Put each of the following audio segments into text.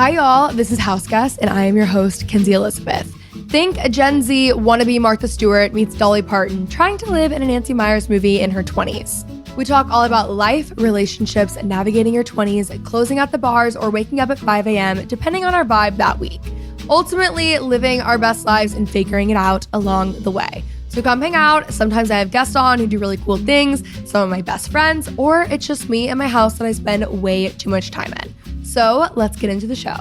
Hi y'all, this is House Guest and I am your host, Kenzie Elizabeth. Think a Gen Z wannabe Martha Stewart meets Dolly Parton trying to live in a Nancy Meyers movie in her 20s. We talk all about life, relationships, navigating your 20s, closing out the bars, or waking up at 5 a.m. depending on our vibe that week. Ultimately, living our best lives and figuring it out along the way. So come hang out. Sometimes I have guests on who do really cool things, some of my best friends, or it's just me and my house that I spend way too much time in. So let's get into the show.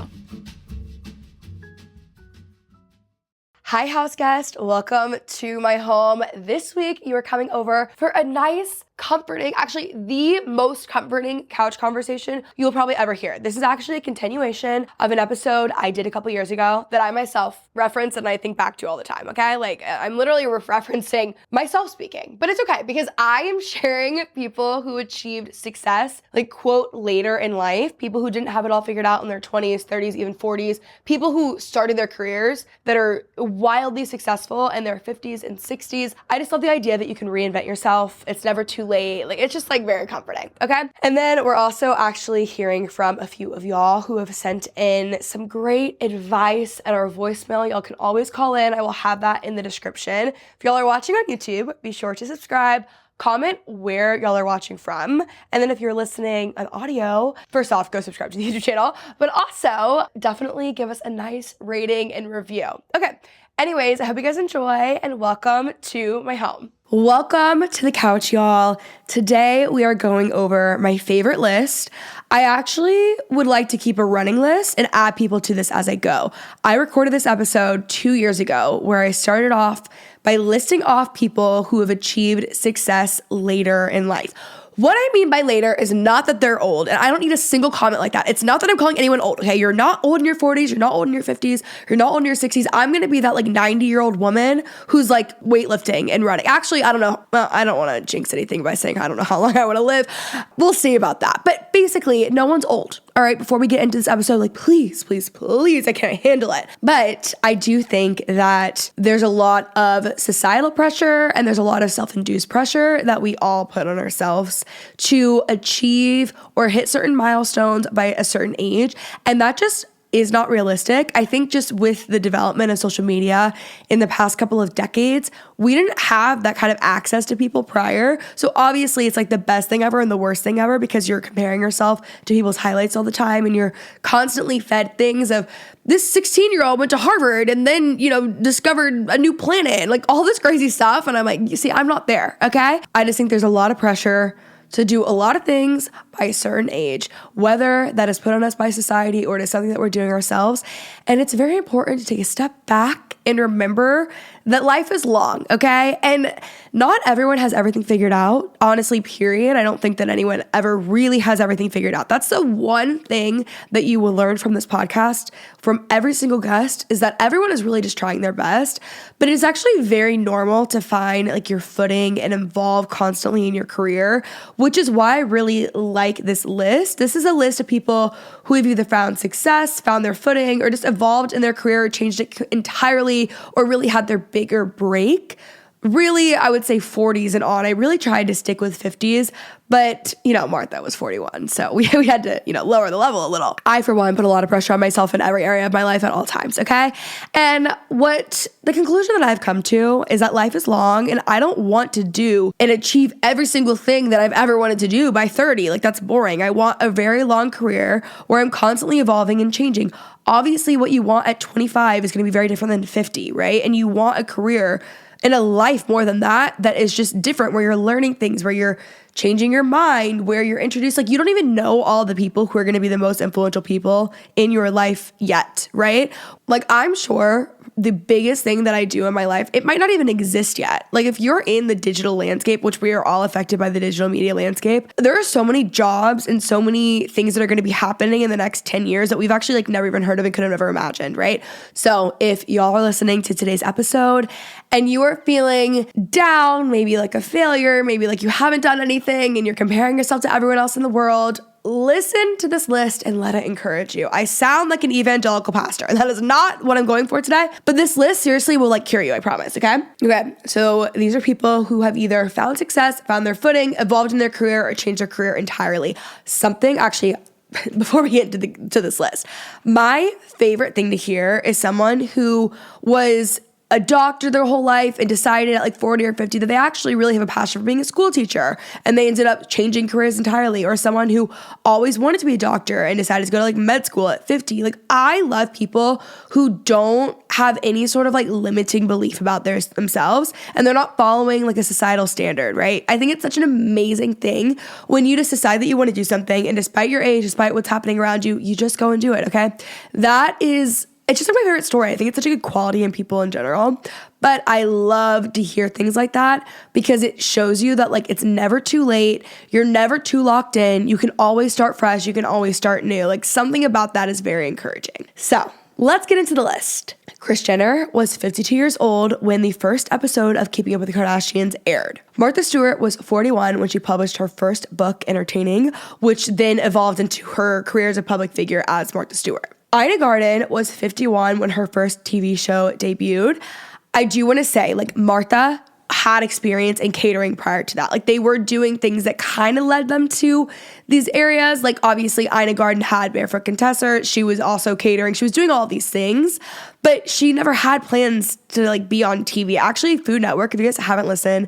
Hi, house guest. Welcome to my home. This week, you are coming over for a nice, comforting, actually the most comforting couch conversation you'll probably ever hear. This is actually a continuation of an episode I did a couple years ago that I myself reference and I think back to all the time, okay? Like, I'm literally referencing myself speaking, but it's okay because I am sharing people who achieved success, like, quote, later in life, people who didn't have it all figured out in their 20s, 30s, even 40s, people who started their careers that are wildly successful in their 50s and 60s. I just love the idea that you can reinvent yourself. It's never too late. Like, it's just like very comforting, okay? And then we're also actually hearing from a few of y'all who have sent in some great advice at our voicemail. Y'all can always call in. I will have that in the description. If y'all are watching on YouTube, be sure to subscribe. Comment where y'all are watching from. And then if you're listening on audio, first off, go subscribe to the YouTube channel, but also definitely give us a nice rating and review. Okay, anyways, I hope you guys enjoy and welcome to my home. Welcome to the couch, y'all. Today we are going over my favorite list. I actually would like to keep a running list and add people to this as I go. I recorded this episode 2 years ago where I started off by listing off people who have achieved success later in life. What I mean by later is not that they're old, and I don't need a single comment like that. It's not that I'm calling anyone old, okay? You're not old in your 40s, you're not old in your 50s, you're not old in your 60s. I'm gonna be that like 90-year-old woman who's like weightlifting and running. Actually, I don't know. Well, I don't wanna jinx anything by saying I don't know how long I wanna live. We'll see about that. But basically, no one's old. All right, before we get into this episode, like, please, I can't handle it. But I do think that there's a lot of societal pressure and there's a lot of self-induced pressure that we all put on ourselves to achieve or hit certain milestones by a certain age. And that just is not realistic. I think just with the development of social media in the past couple of decades, we didn't have that kind of access to people prior. So obviously it's like the best thing ever and the worst thing ever because you're comparing yourself to people's highlights all the time and you're constantly fed things of this 16-year-old went to Harvard and then, discovered a new planet and like all this crazy stuff. And I'm like, you see, I'm not there, okay? I just think there's a lot of pressure to do a lot of things by a certain age, whether that is put on us by society or it is something that we're doing ourselves. And it's very important to take a step back and remember that life is long, okay? And not everyone has everything figured out. Honestly, period. I don't think that anyone ever really has everything figured out. That's the one thing that you will learn from this podcast, from every single guest, is that everyone is really just trying their best. But it's actually very normal to find like your footing and evolve constantly in your career, which is why I really like this list. This is a list of people who have either found success, found their footing, or just evolved in their career, or changed it entirely, or really had their bigger break. Really, I would say 40s and on. I really tried to stick with 50s, but, Martha was 41, so we had to, lower the level a little. I, for one, put a lot of pressure on myself in every area of my life at all times, okay? And what the conclusion that I've come to is that life is long, and I don't want to do and achieve every single thing that I've ever wanted to do by 30. Like, that's boring. I want a very long career where I'm constantly evolving and changing. Obviously, what you want at 25 is going to be very different than 50, right? And you want a career and a life more than that is just different, where you're learning things, where you're changing your mind, where you're introduced, like you don't even know all the people who are going to be the most influential people in your life yet, right? Like, I'm sure the biggest thing that I do in my life, it might not even exist yet. Like, if you're in the digital landscape, which we are all affected by the digital media landscape, there are so many jobs and so many things that are going to be happening in the next 10 years that we've actually like never even heard of and could have never imagined, right? So if y'all are listening to today's episode and you are feeling down, maybe like a failure, maybe like you haven't done anything and you're comparing yourself to everyone else in the world, listen to this list and let it encourage you. I sound like an evangelical pastor, and that is not what I'm going for today, but this list seriously will like cure you, I promise, okay? Okay, so these are people who have either found success, found their footing, evolved in their career, or changed their career entirely. Something actually before we get to this list, my favorite thing to hear is someone who was a doctor their whole life and decided at like 40 or 50 that they actually really have a passion for being a school teacher and they ended up changing careers entirely, or someone who always wanted to be a doctor and decided to go to like med school at 50. Like, I love people who don't have any sort of like limiting belief about themselves and they're not following like a societal standard, right? I think it's such an amazing thing when you just decide that you want to do something and despite your age, despite what's happening around you, you just go and do it, okay? It's just like my favorite story. I think it's such a good quality in people in general. But I love to hear things like that because it shows you that like it's never too late. You're never too locked in. You can always start fresh. You can always start new. Like, something about that is very encouraging. So let's get into the list. Kris Jenner was 52 years old when the first episode of Keeping Up with the Kardashians aired. Martha Stewart was 41 when she published her first book, Entertaining, which then evolved into her career as a public figure as Martha Stewart. Ina Garten was 51 when her first TV show debuted. I do want to say, like, Martha had experience in catering prior to that. Like, they were doing things that kind of led them to these areas. Like, obviously, Ina Garten had Barefoot Contessa. She was also catering. She was doing all these things, but she never had plans to, like, be on TV. Actually, Food Network, if you guys haven't listened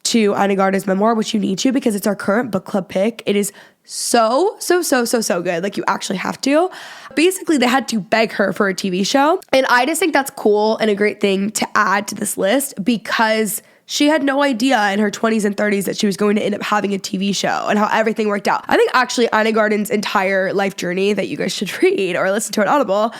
to Ina Garten's memoir, which you need to because it's our current book club pick, it is so good. Like, you actually have to. Basically, they had to beg her for a TV show. And I just think that's cool and a great thing to add to this list because she had no idea in her 20s and 30s that she was going to end up having a TV show and how everything worked out. I think actually Ina Garten's entire life journey that you guys should read or listen to on Audible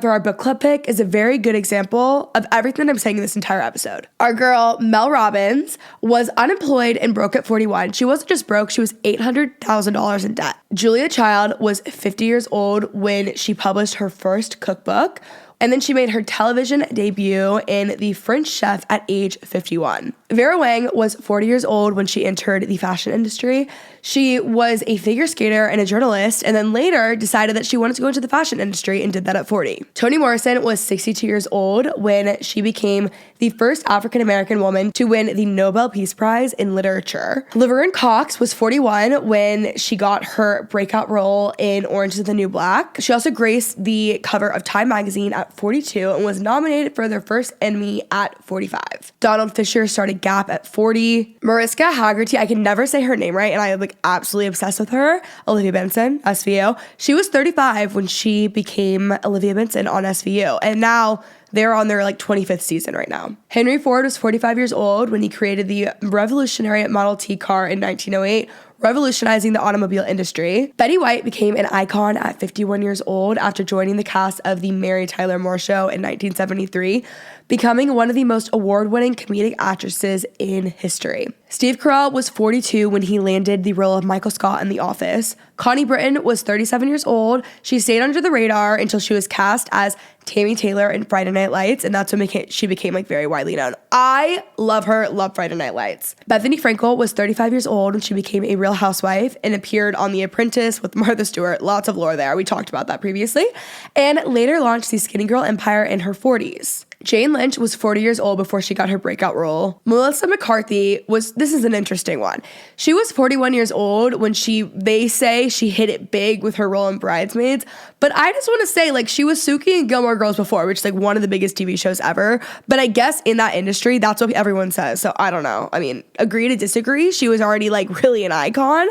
for our book club pick is a very good example of everything that I'm saying in this entire episode. Our girl, Mel Robbins, was unemployed and broke at 41. She wasn't just broke, she was $800,000 in debt. Julia Child was 50 years old when she published her first cookbook. And then she made her television debut in The French Chef at age 51. Vera Wang was 40 years old when she entered the fashion industry. She was a figure skater and a journalist, and then later decided that she wanted to go into the fashion industry and did that at 40. Toni Morrison was 62 years old when she became the first African-American woman to win the Nobel Peace Prize in Literature. Laverne Cox was 41 when she got her breakout role in Orange is the New Black. She also graced the cover of Time magazine at 42 and was nominated for their first Emmy at 45. Donald Fisher started Gap at 40. Mariska Hargitay, I can never say her name right, and I am like absolutely obsessed with her. Olivia Benson, SVU. She was 35 when she became Olivia Benson on SVU, and now they're on their like 25th season right now. Henry Ford was 45 years old when he created the revolutionary Model T car in 1908, revolutionizing the automobile industry. Betty White became an icon at 51 years old after joining the cast of the Mary Tyler Moore Show in 1973, becoming one of the most award-winning comedic actresses in history. Steve Carell was 42 when he landed the role of Michael Scott in The Office. Connie Britton was 37 years old. She stayed under the radar until she was cast as Tammy Taylor in Friday Night Lights, and that's when she became like very widely known. I love her, love Friday Night Lights. Bethany Frankel was 35 years old when she became a Real Housewife and appeared on The Apprentice with Martha Stewart. Lots of lore there. We talked about that previously. And later launched the Skinny Girl empire in her 40s. Jane Lynch was 40 years old before she got her breakout role. Melissa McCarthy this is an interesting one. She was 41 years old when they say she hit it big with her role in Bridesmaids, but I just want to say, like, she was Suki in Gilmore Girls before, which is like one of the biggest TV shows ever, but I guess in that industry, that's what everyone says, so I don't know. I mean, agree to disagree. She was already like really an icon.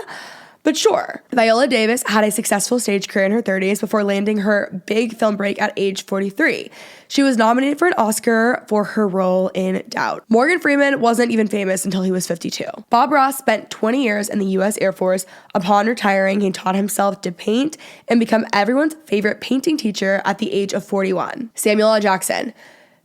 But sure. Viola Davis had a successful stage career in her 30s before landing her big film break at age 43. She was nominated for an Oscar for her role in Doubt. Morgan Freeman wasn't even famous until he was 52. Bob Ross spent 20 years in the U.S. Air Force. Upon retiring, he taught himself to paint and become everyone's favorite painting teacher at the age of 41. Samuel L. Jackson.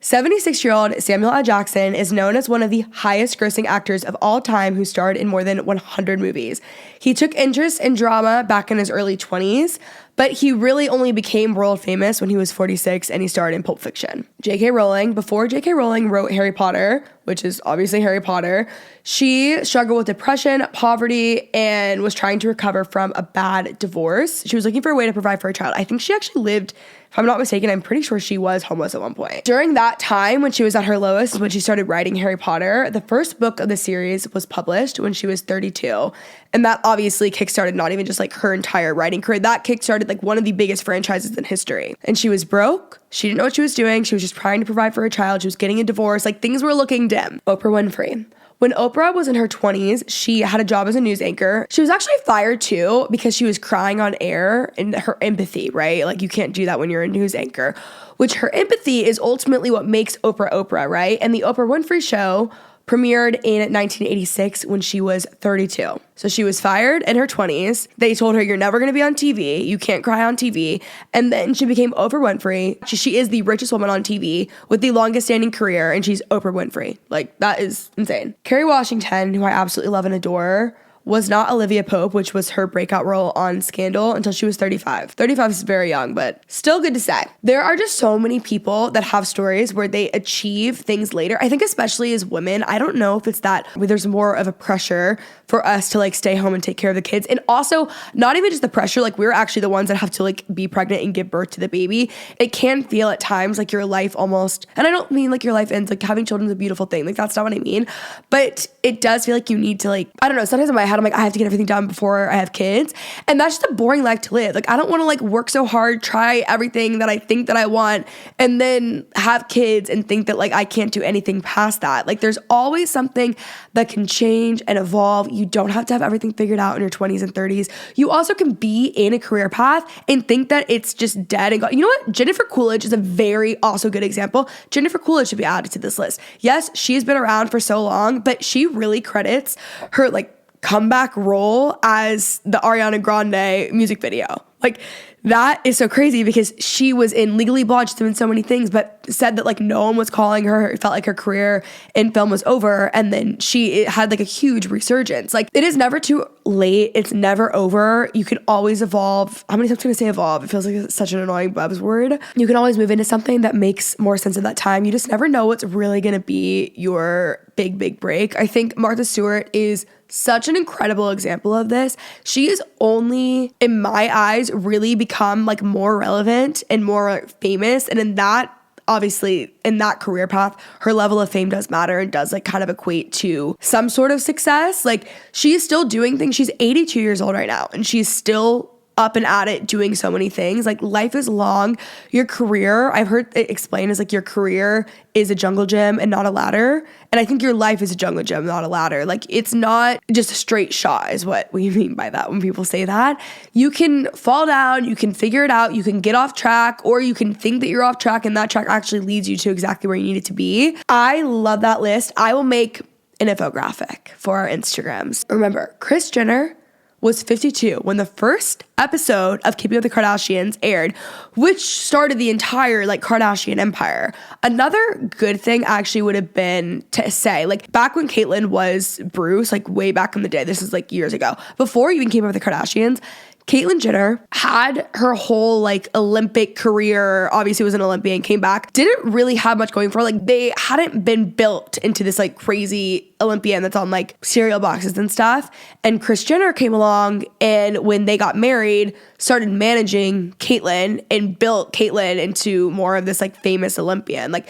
76-year-old Samuel L. Jackson is known as one of the highest grossing actors of all time who starred in more than 100 movies. He took interest in drama back in his early 20s, but he really only became world famous when he was 46 and he starred in Pulp Fiction. J.K. Rowling, before J.K. Rowling wrote Harry Potter, which is obviously Harry Potter, she struggled with depression, poverty, and was trying to recover from a bad divorce. She was looking for a way to provide for her child. I think she actually lived, if I'm not mistaken, I'm pretty sure she was homeless at one point. During that time, when she was at her lowest, is when she started writing Harry Potter. The first book of the series was published when she was 32. And that obviously kickstarted not even just like her entire writing career. That kickstarted like one of the biggest franchises in history. And she was broke. She didn't know what she was doing. She was just trying to provide for her child. She was getting a divorce. Like things were looking dim. Oprah Winfrey. When Oprah was in her 20s, she had a job as a news anchor. She was actually fired too because she was crying on air, and her empathy, right? Like you can't do that when you're a news anchor, which her empathy is ultimately what makes Oprah Oprah, right? And the Oprah Winfrey Show premiered in 1986 when she was 32. So she was fired in her 20s. They told her, you're never going to be on TV. You can't cry on TV. And then she became Oprah Winfrey. She is the richest woman on TV with the longest standing career, and she's Oprah Winfrey. Like, that is insane. Kerry Washington, who I absolutely love and adore, was not Olivia Pope, which was her breakout role on Scandal, until she was 35. 35 is very young, but still good to say. There are just so many people that have stories where they achieve things later. I think especially as women, I don't know if it's that where there's more of a pressure for us to like stay home and take care of the kids. And also not even just the pressure, like we're actually the ones that have to like be pregnant and give birth to the baby. It can feel at times like your life almost, and I don't mean like your life ends, like having children is a beautiful thing. Like that's not what I mean. But it does feel like you need to like, I don't know, sometimes in my head I'm like, I have to get everything done before I have kids. And that's just a boring life to live. Like I don't want to like work so hard, try everything that I think that I want, and then have kids and think that like I can't do anything past that. Like there's always something that can change and evolve. You don't have to have everything figured out in your 20s and 30s. You also can be in a career path and think that it's just dead and gone. You know what? Jennifer Coolidge is a very also good example. Jennifer Coolidge should be added to this list. Yes, she's been around for so long, but she really credits her like comeback role as the Ariana Grande music video. Like that is so crazy because she was in Legally Blonde, she's doing so many things, but said that like no one was calling her. It felt like her career in film was over, and then she had like a huge resurgence. Like it is never too late. It's never over. You can always evolve. How many times can I say evolve? It feels like it's such an annoying buzzword. You can always move into something that makes more sense at that time. You just never know what's really gonna be your big break. I think Martha Stewart is such an incredible example of this. She is only, in my eyes, really become like more relevant and more famous. And in that, obviously, in that career path, her level of fame does matter and does like kind of equate to some sort of success. Like she is still doing things. She's 82 years old right now, and she's still up and at it doing so many things. Like life is long. Your career, I've heard it explained as like your career is a jungle gym and not a ladder. And I think your life is a jungle gym, not a ladder. Like it's not just a straight shot is what we mean by that when people say that. You can fall down, you can figure it out, you can get off track, or you can think that you're off track and that track actually leads you to exactly where you need it to be. I love that list. I will make an infographic for our Instagrams. Remember, Kris Jenner was 52 when the first episode of Keeping Up with the Kardashians aired, which started the entire like Kardashian empire. Another good thing actually would have been to say, like back when Caitlyn was Bruce, like way back in the day, this is like years ago, before even Keeping Up with the Kardashians, Caitlyn Jenner had her whole like Olympic career, obviously was an Olympian, came back, didn't really have much going for her. Like they hadn't been built into this like crazy Olympian that's on like cereal boxes and stuff. And Kris Jenner came along, and when they got married, started managing Caitlyn and built Caitlyn into more of this like famous Olympian. Like,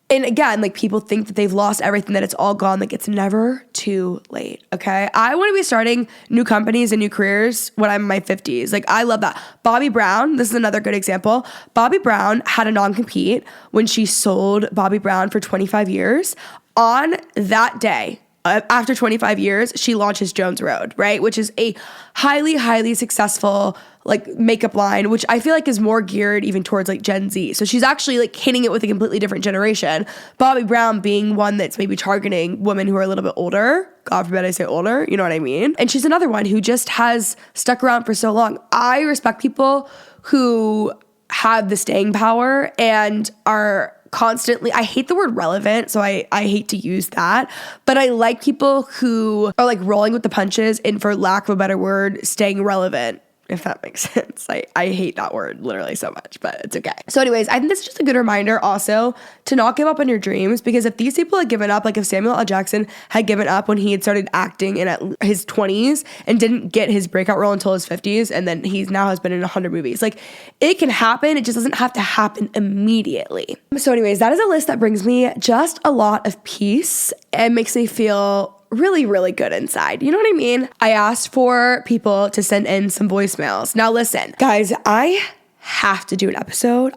and again, like people think that they've lost everything, that it's all gone. Like it's never too late, okay? I want to be starting new companies and new careers when I'm in my 50s. Like I love that. Bobbi Brown, this is another good example. Bobbi Brown had a non-compete when she sold Bobbi Brown for 25 years. On that day, after 25 years, she launches Jones Road, right? Which is a highly successful like makeup line, which I feel like is more geared even towards like Gen Z. So she's actually like hitting it with a completely different generation. Bobbi Brown being one that's maybe targeting women who are a little bit older. God forbid I say older, you know what I mean? And she's another one who just has stuck around for so long. I respect people who have the staying power and are constantly, I hate the word relevant, so I hate to use that, but I like people who are like rolling with the punches and, for lack of a better word, staying relevant if that makes sense. I hate that word literally so much, but it's okay. So anyways, I think this is just a good reminder also to not give up on your dreams, because if these people had given up, like if Samuel L. Jackson had given up when he had started acting in his 20s and didn't get his breakout role until his 50s, and then he's now has been in 100 movies. Like, it can happen. It just doesn't have to happen immediately. So anyways, that is a list that brings me just a lot of peace and makes me feel really, really good inside. You know what I mean? I asked for people to send in some voicemails. Now listen, guys, I have to do an episode.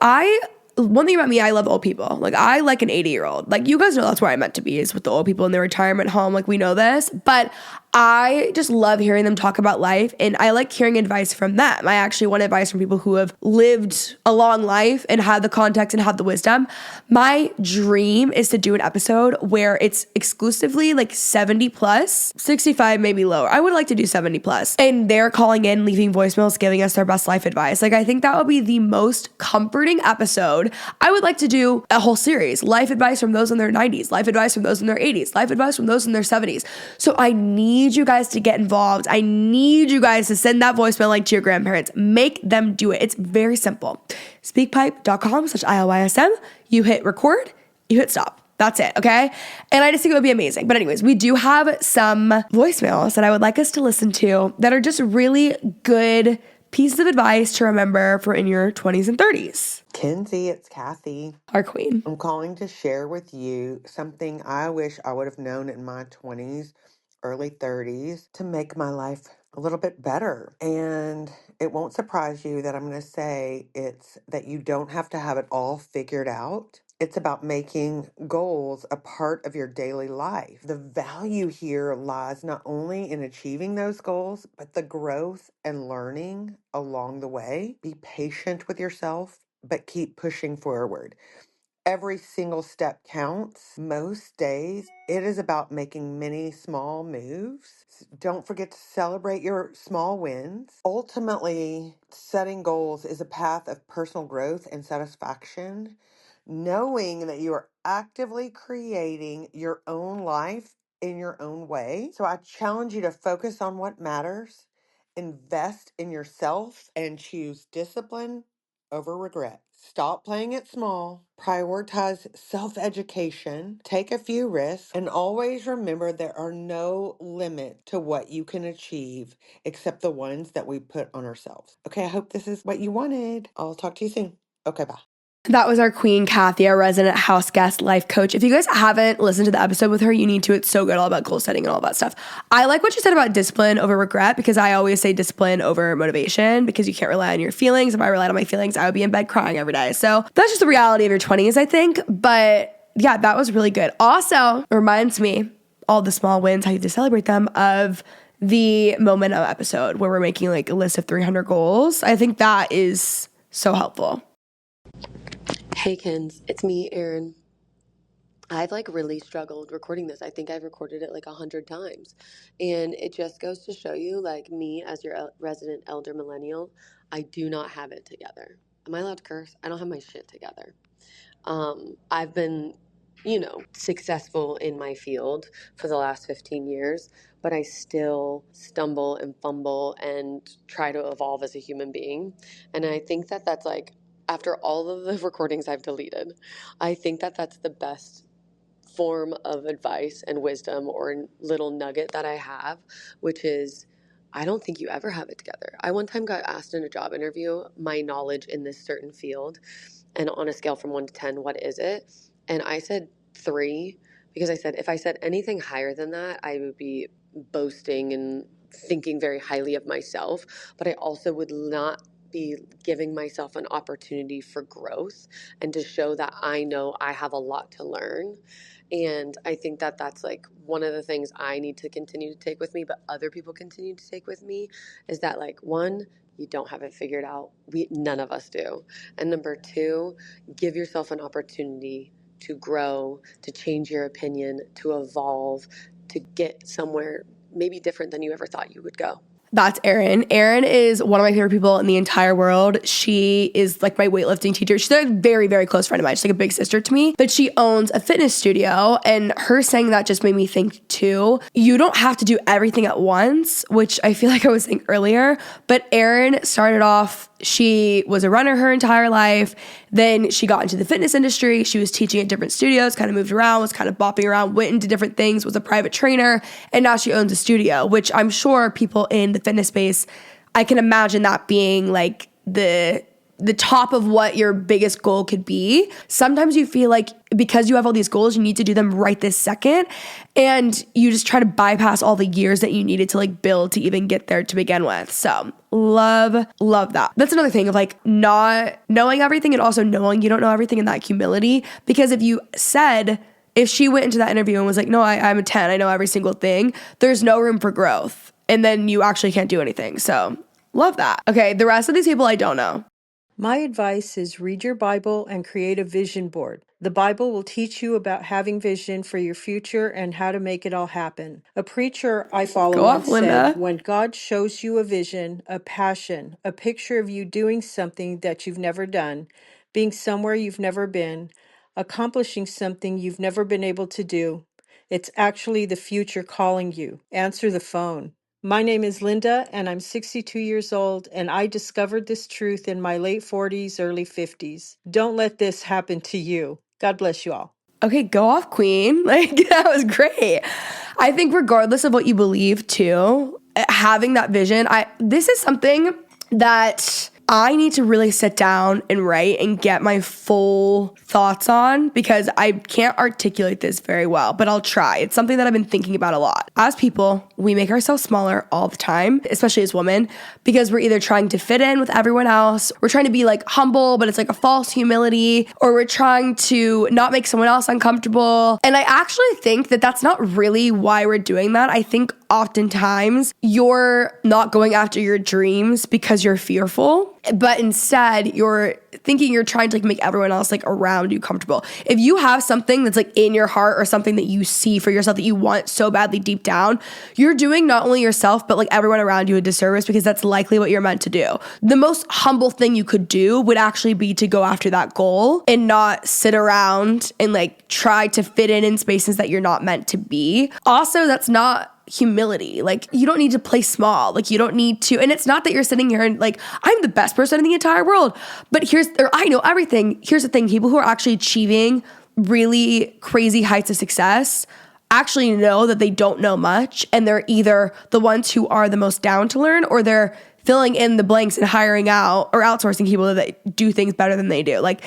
One thing about me, I love old people. Like, I like an 80-year-old. Like, you guys know that's where I'm meant to be, is with the old people in their retirement home. Like, we know this. But I just love hearing them talk about life, and I like hearing advice from them. I actually want advice from people who have lived a long life and have the context and have the wisdom. My dream is to do an episode where it's exclusively like 70 plus, 65 maybe lower. I would like to do 70 plus. And they're calling in, leaving voicemails, giving us their best life advice. Like, I think that would be the most comforting episode. I would like to do a whole series, life advice from those in their 90s, life advice from those in their 80s, life advice from those in their 70s. So I need you guys to get involved. I need you guys to send that voicemail link to your grandparents. Make them do it. It's very simple. Speakpipe.com/ILYSM. You hit record, you hit stop. That's it, okay? And I just think it would be amazing. But anyways, we do have some voicemails that I would like us to listen to that are just really good pieces of advice to remember for in your 20s and 30s. Kenzie, it's Kathy. Our queen. I'm calling to share with you something I wish I would have known in my 20s, early 30s to make my life a little bit better. And it won't surprise you that I'm going to say it's that you don't have to have it all figured out. It's about making goals a part of your daily life. The value here lies not only in achieving those goals, but the growth and learning along the way. Be patient with yourself, but keep pushing forward. Every single step counts. Most days, it is about making many small moves. Don't forget to celebrate your small wins. Ultimately, setting goals is a path of personal growth and satisfaction. Knowing that you are actively creating your own life in your own way. So I challenge you to focus on what matters, invest in yourself, and choose discipline over regret. Stop playing it small, prioritize self-education, take a few risks, and always remember there are no limit to what you can achieve except the ones that we put on ourselves. Okay, I hope this is what you wanted. I'll talk to you soon. Okay, bye. That was our queen, Kathy, our resident house guest life coach. If you guys haven't listened to the episode with her, you need to. It's so good, all about goal setting and all that stuff. I like what you said about discipline over regret, because I always say discipline over motivation, because you can't rely on your feelings. If I relied on my feelings, I would be in bed crying every day. So that's just the reality of your 20s, I think. But yeah, that was really good. Also, reminds me, all the small wins, how you have to celebrate them, of the Momentum episode where we're making like a list of 300 goals. I think that is so helpful. Hey Kens, it's me, Erin. I've really struggled recording this. I think I've recorded it 100 times. And it just goes to show you, me as your resident elder millennial, I do not have it together. Am I allowed to curse? I don't have my shit together. I've been, successful in my field for the last 15 years, but I still stumble and fumble and try to evolve as a human being. And I think that that's after all of the recordings I've deleted, I think that that's the best form of advice and wisdom or little nugget that I have, which is I don't think you ever have it together. I one time got asked in a job interview my knowledge in this certain field, and on a scale from 1 to 10, what is it? And I said 3, because I said if I said anything higher than that, I would be boasting and thinking very highly of myself, but I also would not be giving myself an opportunity for growth and to show that I know I have a lot to learn. And I think that that's one of the things I need to continue to take with me, but other people continue to take with me, is that one, you don't have it figured out. None of us do. And number 2, give yourself an opportunity to grow, to change your opinion, to evolve, to get somewhere maybe different than you ever thought you would go. That's Erin. Erin is one of my favorite people in the entire world. She is like my weightlifting teacher. She's a very, very close friend of mine. She's like a big sister to me, but she owns a fitness studio, and her saying that just made me think too, you don't have to do everything at once, which I feel like I was saying earlier, but Erin started off, she was a runner her entire life. Then she got into the fitness industry. She was teaching at different studios, kind of moved around, was kind of bopping around, went into different things, was a private trainer, and now she owns a studio, which I'm sure people in the fitness space, I can imagine that being like the top of what your biggest goal could be. Sometimes you feel like because you have all these goals, you need to do them right this second, and you just try to bypass all the years that you needed to like build to even get there to begin with. So love that. That's another thing of like not knowing everything and also knowing you don't know everything, and that humility. Because if she went into that interview and was like, no, I'm a 10, I know every single thing, there's no room for growth. And then you actually can't do anything. So love that. Okay, the rest of these people I don't know. My advice is read your Bible and create a vision board. The Bible will teach you about having vision for your future and how to make it all happen. A preacher I follow Go off, once said, Linda. when God shows you a vision, a passion, a picture of you doing something that you've never done, being somewhere you've never been, accomplishing something you've never been able to do, it's actually the future calling you. Answer the phone. My name is Linda, and I'm 62 years old, and I discovered this truth in my late 40s, early 50s. Don't let this happen to you. God bless you all. Okay, go off, queen. Like, that was great. I think regardless of what you believe too, having that vision, this is something that I need to really sit down and write and get my full thoughts on, because I can't articulate this very well, but I'll try. It's something that I've been thinking about a lot. As people, we make ourselves smaller all the time, especially as women, because we're either trying to fit in with everyone else, we're trying to be like humble, but it's like a false humility, or we're trying to not make someone else uncomfortable. And I actually think that that's not really why we're doing that. I think oftentimes you're not going after your dreams because you're fearful, but instead you're thinking you're trying to like make everyone else like around you comfortable. If you have something that's like in your heart or something that you see for yourself that you want so badly deep down, you're doing not only yourself but like everyone around you a disservice, because that's likely what you're meant to do. The most humble thing you could do would actually be to go after that goal and not sit around and like try to fit in spaces that you're not meant to be. Also, that's not humility. Like, you don't need to play small. Like, you don't need to, and it's not that you're sitting here and like, I'm the best person in the entire world, but I know everything. Here's the thing. People who are actually achieving really crazy heights of success actually know that they don't know much, and they're either the ones who are the most down to learn, or they're filling in the blanks and hiring out or outsourcing people that do things better than they do. Like,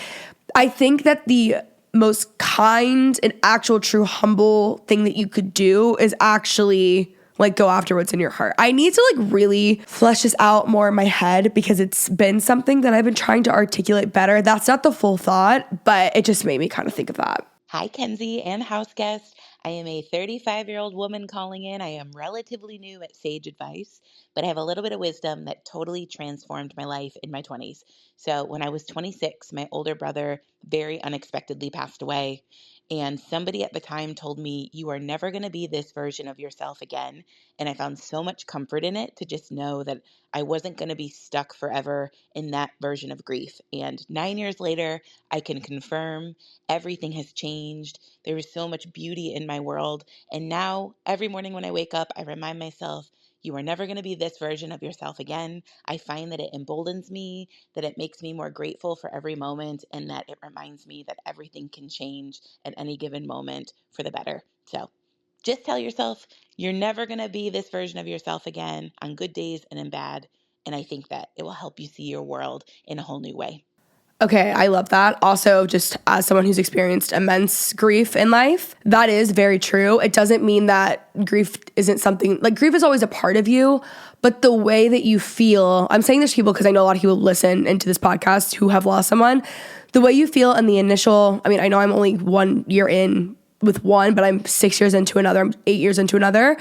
I think that the most kind and actual true humble thing that you could do is actually like go after what's in your heart. I need to like really flesh this out more in my head, because it's been something that I've been trying to articulate better. That's not the full thought, but it just made me kind of think of that. Hi, Kenzie and house guest. I am a 35-year-old woman calling in. I am relatively new at sage advice, but I have a little bit of wisdom that totally transformed my life in my 20s. So when I was 26, my older brother very unexpectedly passed away. And somebody at the time told me, you are never going to be this version of yourself again. And I found so much comfort in it to just know that I wasn't going to be stuck forever in that version of grief. And 9 years later, I can confirm everything has changed. There is so much beauty in my world. And now, every morning when I wake up, I remind myself, you are never going to be this version of yourself again. I find that it emboldens me, that it makes me more grateful for every moment, and that it reminds me that everything can change at any given moment for the better. So just tell yourself you're never going to be this version of yourself again, on good days and in bad. And I think that it will help you see your world in a whole new way. Okay, I love that. Also, just as someone who's experienced immense grief in life, that is very true. It doesn't mean that grief isn't something, like, grief is always a part of you, but the way that you feel, I'm saying this to people because I know a lot of people listen into this podcast who have lost someone, the way you feel in the initial, I mean, I know I'm only 1 year in with one, but I'm 6 years into another, I'm 8 years into another.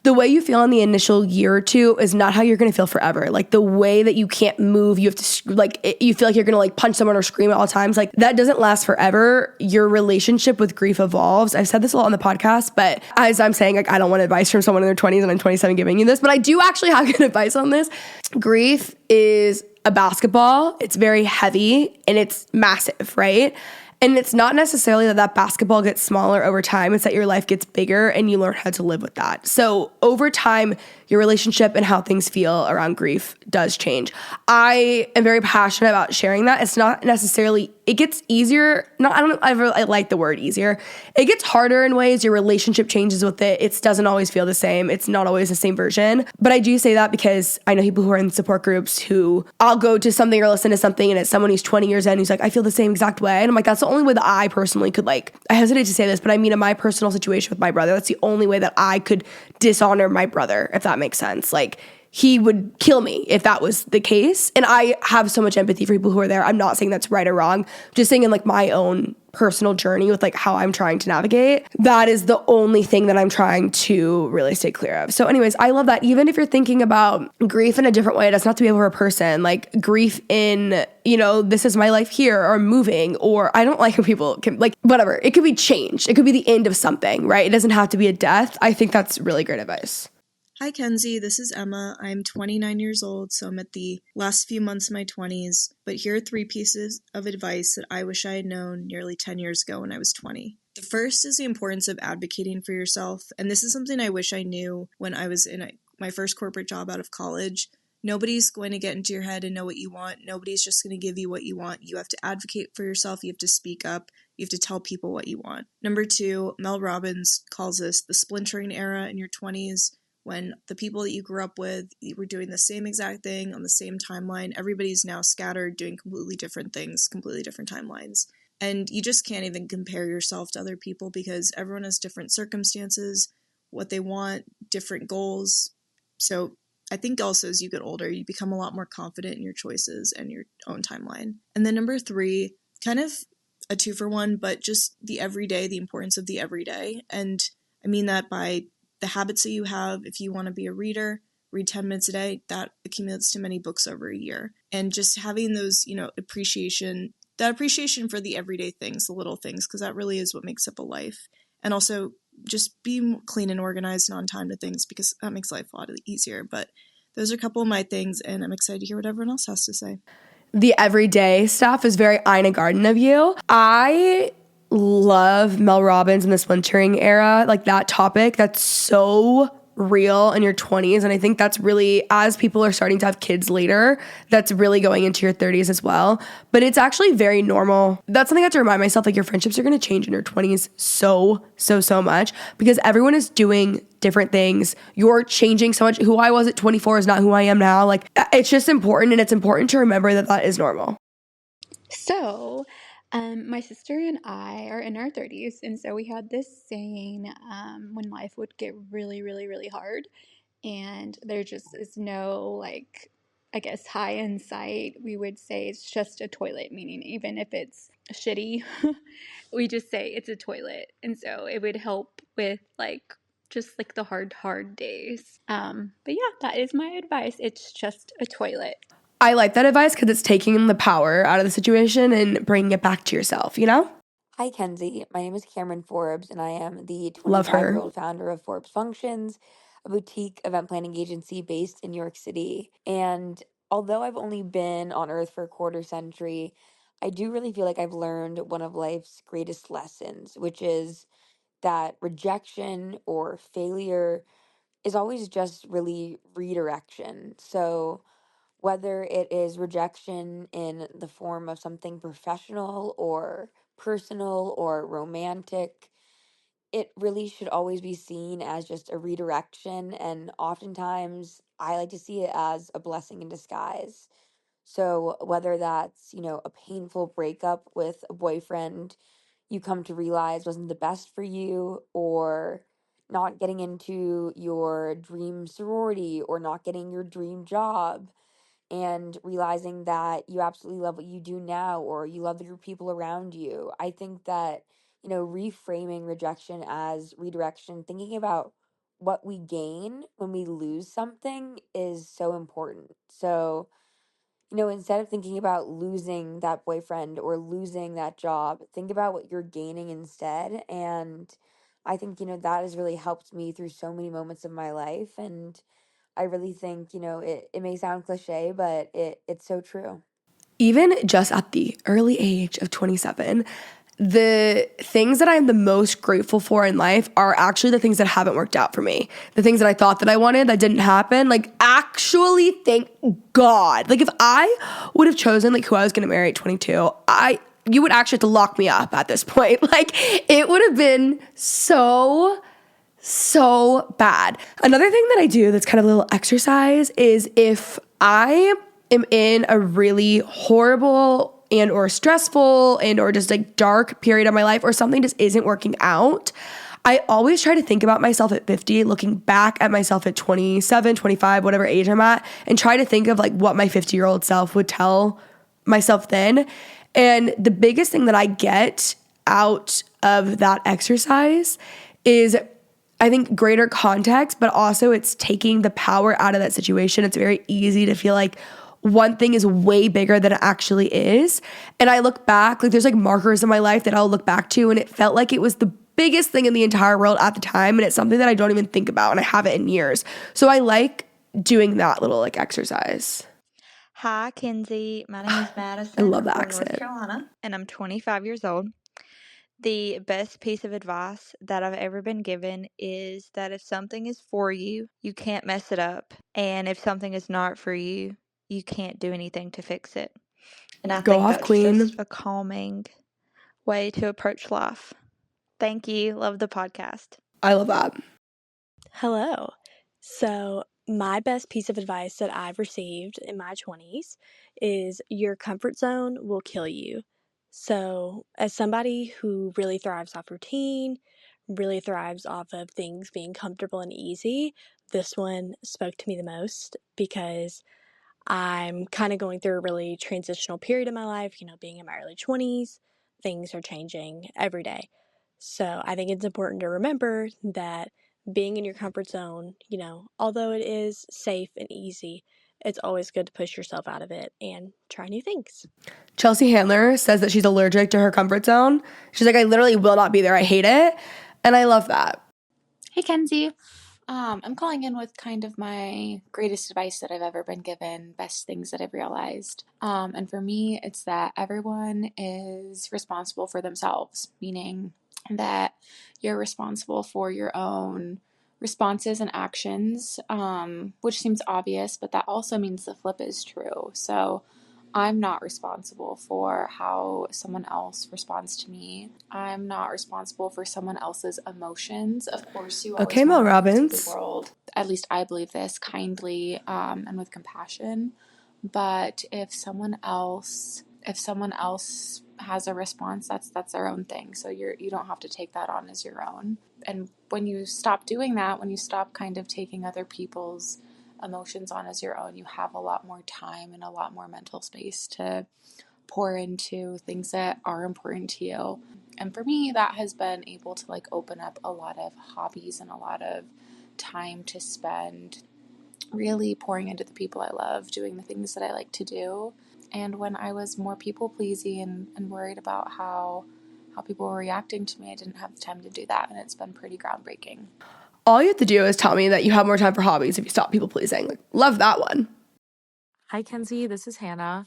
the way you feel in the initial year or two is not how you're going to feel forever. Like the way that you can't move, you have to you feel like you're going to like punch someone or scream at all times. Like that doesn't last forever. Your relationship with grief evolves. I've said this a lot on the podcast, but as I'm saying, like I don't want advice from someone in their 20s and I'm 27 giving you this, but I do actually have good advice on this. Grief is a basketball. It's very heavy and it's massive, right? And it's not necessarily that basketball gets smaller over time. It's that your life gets bigger and you learn how to live with that. So over time, your relationship and how things feel around grief does change. I am very passionate about sharing that. It's not necessarily, it gets easier. I like the word easier. It gets harder in ways. Your relationship changes with it. It doesn't always feel the same. It's not always the same version. But I do say that because I know people who are in support groups who I'll go to something or listen to something and it's someone who's 20 years in who's like, I feel the same exact way. And I'm like, that's the only way that I personally could I hesitate to say this, but I mean in my personal situation with my brother, that's the only way that I could dishonor my brother, if that makes sense. Like he would kill me if that was the case. And I have so much empathy for people who are there. I'm not saying that's right or wrong. Just saying in like my own personal journey with like how I'm trying to navigate, that is the only thing that I'm trying to really stay clear of. So anyways, I love that. Even if you're thinking about grief in a different way, it doesn't have to be over a person, like grief in, this is my life here or moving, or I don't like when people can whatever. It could be change. It could be the end of something, right? It doesn't have to be a death. I think that's really great advice. Hi, Kenzie. This is Emma. I'm 29 years old, so I'm at the last few months of my 20s. But here are 3 pieces of advice that I wish I had known nearly 10 years ago when I was 20. The first is the importance of advocating for yourself. And this is something I wish I knew when I was in my first corporate job out of college. Nobody's going to get into your head and know what you want. Nobody's just going to give you what you want. You have to advocate for yourself. You have to speak up. You have to tell people what you want. Number 2, Mel Robbins calls this the splintering era in your 20s. When the people that you grew up with, you were doing the same exact thing on the same timeline. Everybody's now scattered, doing completely different things, completely different timelines. And you just can't even compare yourself to other people because everyone has different circumstances, what they want, different goals. So I think also as you get older, you become a lot more confident in your choices and your own timeline. And then number 3, kind of a 2-for-1, but just the everyday, the importance of the everyday. And I mean that by the habits that you have. If you want to be a reader, read 10 minutes a day, that accumulates to many books over a year. And just having those, appreciation for the everyday things, the little things, because that really is what makes up a life. And also just be clean and organized and on time to things because that makes life a lot easier. But those are a couple of my things, and I'm excited to hear what everyone else has to say. The everyday stuff is very Ina Garden of you. I love Mel Robbins in the splintering era, like that topic. That's so real in your 20s. And I think that's really, as people are starting to have kids later, that's really going into your 30s as well. But it's actually very normal. That's something I have to remind myself, like your friendships are going to change in your 20s so much because everyone is doing different things. You're changing so much. Who I was at 24 is not who I am now. Like it's just important, and it's important to remember that is normal. So, my sister and I are in our 30s, and so we had this saying when life would get really, really, really hard, and there just is no, I guess, high in sight. We would say it's just a toilet, meaning even if it's shitty, we just say it's a toilet. And so it would help with, just the hard days. But yeah, that is my advice. It's just a toilet. I like that advice because it's taking the power out of the situation and bringing it back to yourself, Hi, Kenzie. My name is Cameron Forbes, and I am the Love her. 25-year-old founder of Forbes Functions, a boutique event planning agency based in New York City. And although I've only been on Earth for a quarter century, I do really feel like I've learned one of life's greatest lessons, which is that rejection or failure is always just really redirection. So whether it is rejection in the form of something professional or personal or romantic, it really should always be seen as just a redirection. And oftentimes, I like to see it as a blessing in disguise. So, whether that's, a painful breakup with a boyfriend you come to realize wasn't the best for you, or not getting into your dream sorority, or not getting your dream job, and realizing that you absolutely love what you do now or you love the group of people around you. I think that, reframing rejection as redirection, thinking about what we gain when we lose something is so important. So, instead of thinking about losing that boyfriend or losing that job, think about what you're gaining instead. And I think, that has really helped me through so many moments of my life. And I really think, it may sound cliche, but it's so true. Even just at the early age of 27, the things that I'm the most grateful for in life are actually the things that haven't worked out for me. The things that I thought that I wanted that didn't happen, like actually thank God. Like if I would have chosen like who I was going to marry at 22, you would actually have to lock me up at this point. Like it would have been so bad. Another thing that I do that's kind of a little exercise is if I am in a really horrible and or stressful and or just like dark period of my life or something just isn't working out, I always try to think about myself at 50, looking back at myself at 27, 25, whatever age I'm at, and try to think of like what my 50-year-old self would tell myself then. And the biggest thing that I get out of that exercise is I think greater context, but also it's taking the power out of that situation. It's very easy to feel like one thing is way bigger than it actually is. And I look back, like there's like markers in my life that I'll look back to, and it felt like it was the biggest thing in the entire world at the time. And it's something that I don't even think about, and I haven't in years. So I like doing that little like exercise. Hi, Kenzie. My name is I Madison. love I'm the from North accent. Carolina, and I'm 25 years old. The best piece of advice that I've ever been given is that if something is for you, you can't mess it up. And if something is not for you, you can't do anything to fix it. And I Go think off, that's queen. just a calming way to approach life. Thank you. Love the podcast. I love that. Hello. So, my best piece of advice that I've received in my 20s is your comfort zone will kill you. So, as somebody who really thrives off routine, really thrives off of things being comfortable and easy, this one spoke to me the most because I'm kind of going through a really transitional period in my life, being in my early 20s. Things are changing every day. So I think it's important to remember that being in your comfort zone, although it is safe and easy, it's always good to push yourself out of it and try new things. Chelsea Handler says that she's allergic to her comfort zone. She's like, I literally will not be there. I hate it. And I love that. Hey, Kenzie. I'm calling in with kind of my greatest advice that I've ever been given, best things that I've realized. And for me, it's that everyone is responsible for themselves, meaning that you're responsible for your own responses and actions, which seems obvious, but that also means the flip is true. So I'm not responsible for how someone else responds to me. I'm not responsible for someone else's emotions. Of course, you always Okay, Mel want to move through Robbins. the world, at least I believe this, kindly and with compassion. But if someone else has a response, that's their own thing. So you don't have to take that on as your own. And when you stop doing that, when you stop kind of taking other people's emotions on as your own, you have a lot more time and a lot more mental space to pour into things that are important to you. And for me, that has been able to like open up a lot of hobbies and a lot of time to spend really pouring into the people I love, doing the things that I like to do. And when I was more people pleasy and worried about how people were reacting to me, I didn't have the time to do that, and it's been pretty groundbreaking. All you have to do is tell me that you have more time for hobbies if you stop people pleasing. Like, love that one. Hi, Kenzie. This is Hannah.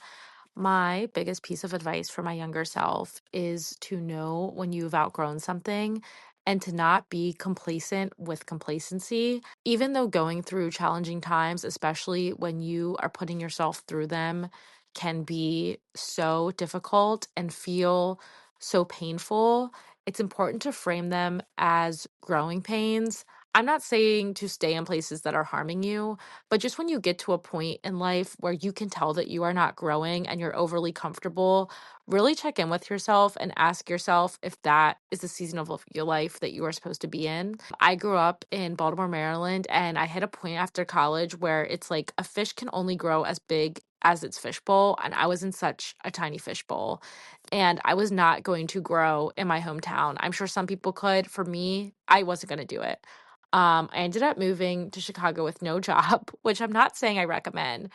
My biggest piece of advice for my younger self is to know when you've outgrown something and to not be complacent with complacency. Even though going through challenging times, especially when you are putting yourself through them, can be so difficult and feel so painful, it's important to frame them as growing pains. I'm not saying to stay in places that are harming you, but just when you get to a point in life where you can tell that you are not growing and you're overly comfortable, really check in with yourself and ask yourself if that is the season of your life that you are supposed to be in. I grew up in Baltimore, Maryland, and I hit a point after college where it's like a fish can only grow as big as its fishbowl, and I was in such a tiny fishbowl. And I was not going to grow in my hometown. I'm sure some people could. For me, I wasn't going to do it. I ended up moving to Chicago with no job, which I'm not saying I recommend.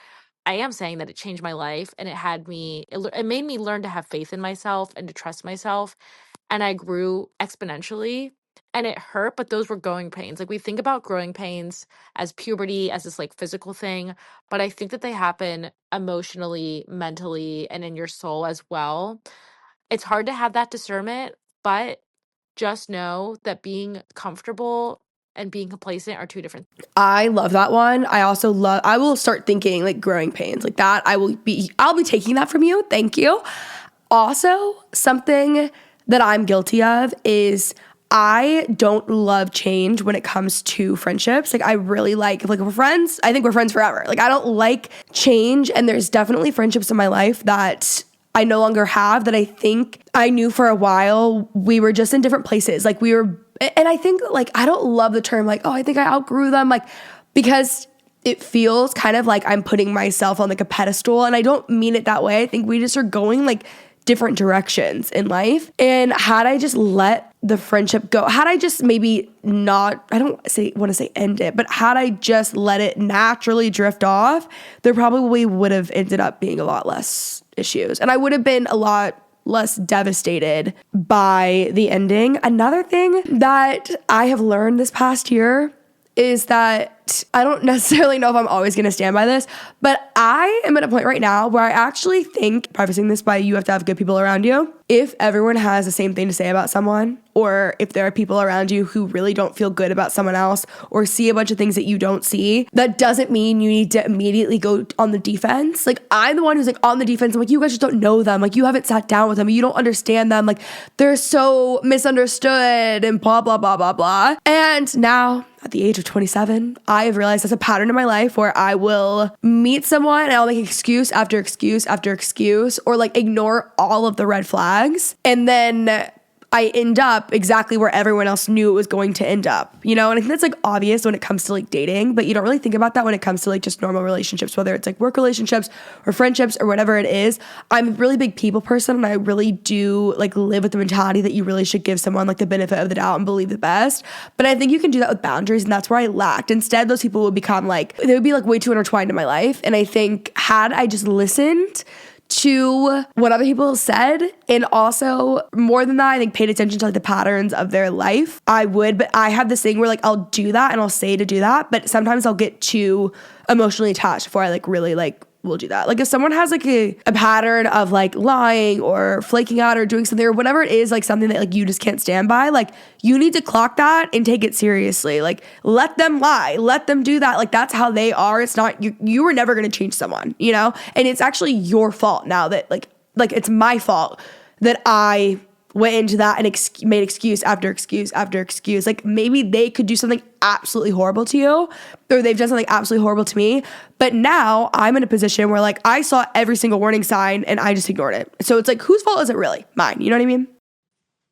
I am saying that it changed my life, and it made me learn to have faith in myself and to trust myself. And I grew exponentially, and it hurt, but those were growing pains. Like, we think about growing pains as puberty, as this like physical thing, but I think that they happen emotionally, mentally, and in your soul as well. It's hard to have that discernment, but just know that being comfortable and being complacent are two different. I love that one. I will start thinking like growing pains like that. I'll be taking that from you. Thank you. Also, something that I'm guilty of is I don't love change when it comes to friendships. Like, I really like, if like we're friends, I think we're friends forever. Like, I don't like change. And there's definitely friendships in my life that I no longer have that I think I knew for a while. We were just in different places. And I think like, I don't love the term like, oh, I think I outgrew them. Like, because it feels kind of like I'm putting myself on like a pedestal, and I don't mean it that way. I think we just are going like different directions in life. And had I just let the friendship go, had I just maybe not, I don't want to say end it, but had I just let it naturally drift off, there probably would have ended up being a lot less issues. And I would have been a lot less devastated by the ending. Another thing that I have learned this past year is that I don't necessarily know if I'm always going to stand by this, but I am at a point right now where I actually think, prefacing this by you have to have good people around you. If everyone has the same thing to say about someone, or if there are people around you who really don't feel good about someone else or see a bunch of things that you don't see, that doesn't mean you need to immediately go on the defense. Like, I'm the one who's like on the defense. I'm like, you guys just don't know them. Like, you haven't sat down with them. You don't understand them. Like, they're so misunderstood and blah, blah, blah, blah, blah. And now at the age of 27, I have realized that's a pattern in my life where I will meet someone and I'll make excuse after excuse after excuse, or like ignore all of the red flags. And then I end up exactly where everyone else knew it was going to end up, you know? And I think that's like obvious when it comes to like dating, but you don't really think about that when it comes to like just normal relationships, whether it's like work relationships or friendships or whatever it is. I'm a really big people person, and I really do like live with the mentality that you really should give someone like the benefit of the doubt and believe the best. But I think you can do that with boundaries, and that's where I lacked. Instead, those people would become like, they would be like way too intertwined in my life. And I think had I just listened to what other people said, and also more than that, I think paid attention to like the patterns of their life, I would. But I have this thing where like I'll do that and I'll say to do that, but sometimes I'll get too emotionally attached before I like really like will do that. Like, if someone has like a pattern of like lying or flaking out or doing something or whatever it is, like something that like you just can't stand by, like you need to clock that and take it seriously. Like, let them lie, let them do that. Like, that's how they are. It's not, you were never going to change someone, you know? And it's actually your fault now that like it's my fault that I went into that and made excuse after excuse after excuse. Like, maybe they could do something absolutely horrible to you, or they've done something absolutely horrible to me. But now I'm in a position where like I saw every single warning sign and I just ignored it. So it's like, whose fault is it really? Mine. You know what I mean?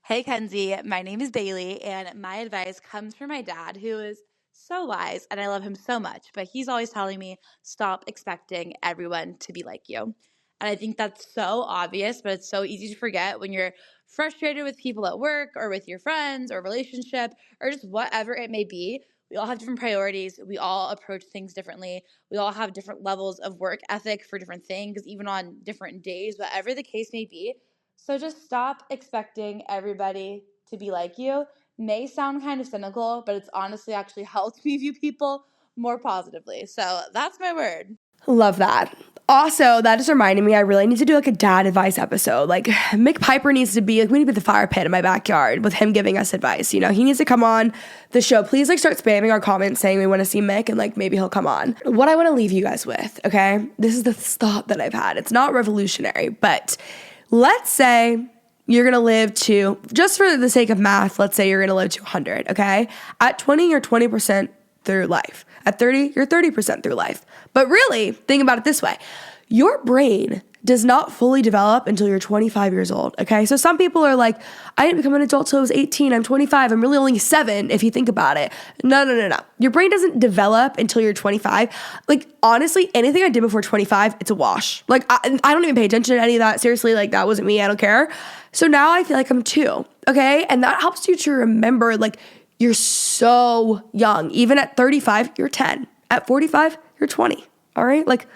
Hey, Kenzie. My name is Bailey, and my advice comes from my dad, who is so wise, and I love him so much. But he's always telling me, stop expecting everyone to be like you. And I think that's so obvious, but it's so easy to forget when you're frustrated with people at work or with your friends or relationship or just whatever it may be. We all have different priorities. We all approach things differently. We all have different levels of work ethic for different things, even on different days, whatever the case may be. So just stop expecting everybody to be like you. May sound kind of cynical, but it's honestly actually helped me view people more positively. So that's my word. Love that. Also, that just reminded me, I really need to do like a dad advice episode. Like, Mick Piper needs to be like, we need to be the fire pit in my backyard with him giving us advice. You know, he needs to come on the show. Please like start spamming our comments saying we want to see Mick, and like maybe he'll come on. What I want to leave you guys with, okay? This is the thought that I've had. It's not revolutionary, but let's say you're going to live to, just for the sake of math, let's say you're going to live to 100, okay? At 20, you're 20% through life. At 30, you're 30% through life. But really, think about it this way. Your brain does not fully develop until you're 25 years old, okay? So some people are like, I didn't become an adult till I was 18, I'm 25, I'm really only 7 if you think about it. No. Your brain doesn't develop until you're 25. Like, honestly, anything I did before 25, it's a wash. Like, I don't even pay attention to any of that. Seriously, like, that wasn't me, I don't care. So now I feel like I'm 2, okay? And that helps you to remember, like, you're so young. Even at 35, you're 10. At 45, you're 20. All right? Like,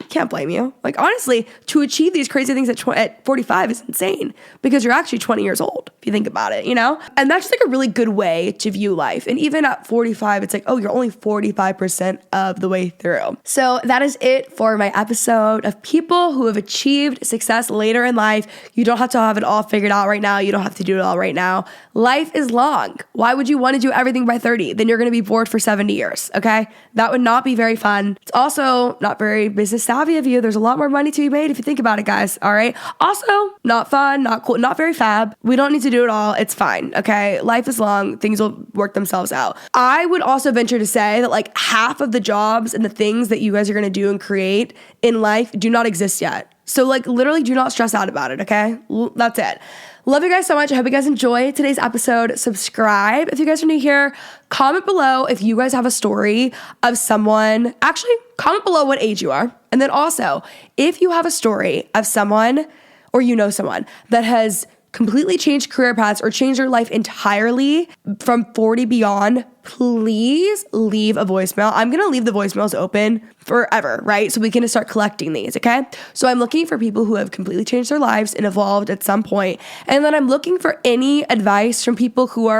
can't blame you. Like, honestly, to achieve these crazy things at 45 is insane because you're actually 20 years old, if you think about it, you know? And that's just like a really good way to view life. And even at 45, it's like, oh, you're only 45% of the way through. So that is it for my episode of people who have achieved success later in life. You don't have to have it all figured out right now. You don't have to do it all right now. Life is long. Why would you want to do everything by 30? Then you're going to be bored for 70 years, okay? That would not be very fun. It's also not very business savvy of you. There's a lot more money to be made if you think about it, guys, all right? Also, not fun, not cool, not very fab. We don't need to do it all. It's fine, okay? Life is long. Things will work themselves out. I would also venture to say that like half of the jobs and the things that you guys are going to do and create in life do not exist yet. So like literally do not stress out about it, okay? That's it. Love you guys so much. I hope you guys enjoyed today's episode. Subscribe if you guys are new here. Comment below if you guys have a story of someone. Actually, comment below what age you are. And then also, if you have a story of someone or you know someone that has completely changed career paths or changed their life entirely from 40 beyond, please leave a voicemail. I'm going to leave the voicemails open forever, right? So we can start collecting these, okay? So I'm looking for people who have completely changed their lives and evolved at some point. And then I'm looking for any advice from people who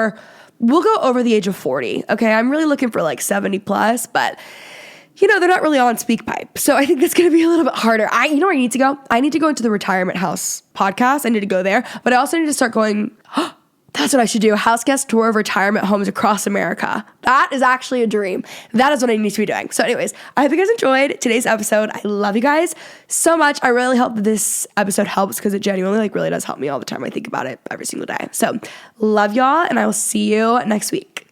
we'll go over the age of 40, okay? I'm really looking for like 70 plus, but you know, they're not really on SpeakPipe. So I think that's going to be a little bit harder. You know where I need to go? I need to go into the Retirement House podcast. I need to go there. But I also need to start going, that's what I should do. House guest tour of retirement homes across America. That is actually a dream. That is what I need to be doing. So anyways, I hope you guys enjoyed today's episode. I love you guys so much. I really hope that this episode helps because it genuinely like really does help me all the time. I think about it every single day. So love y'all and I will see you next week.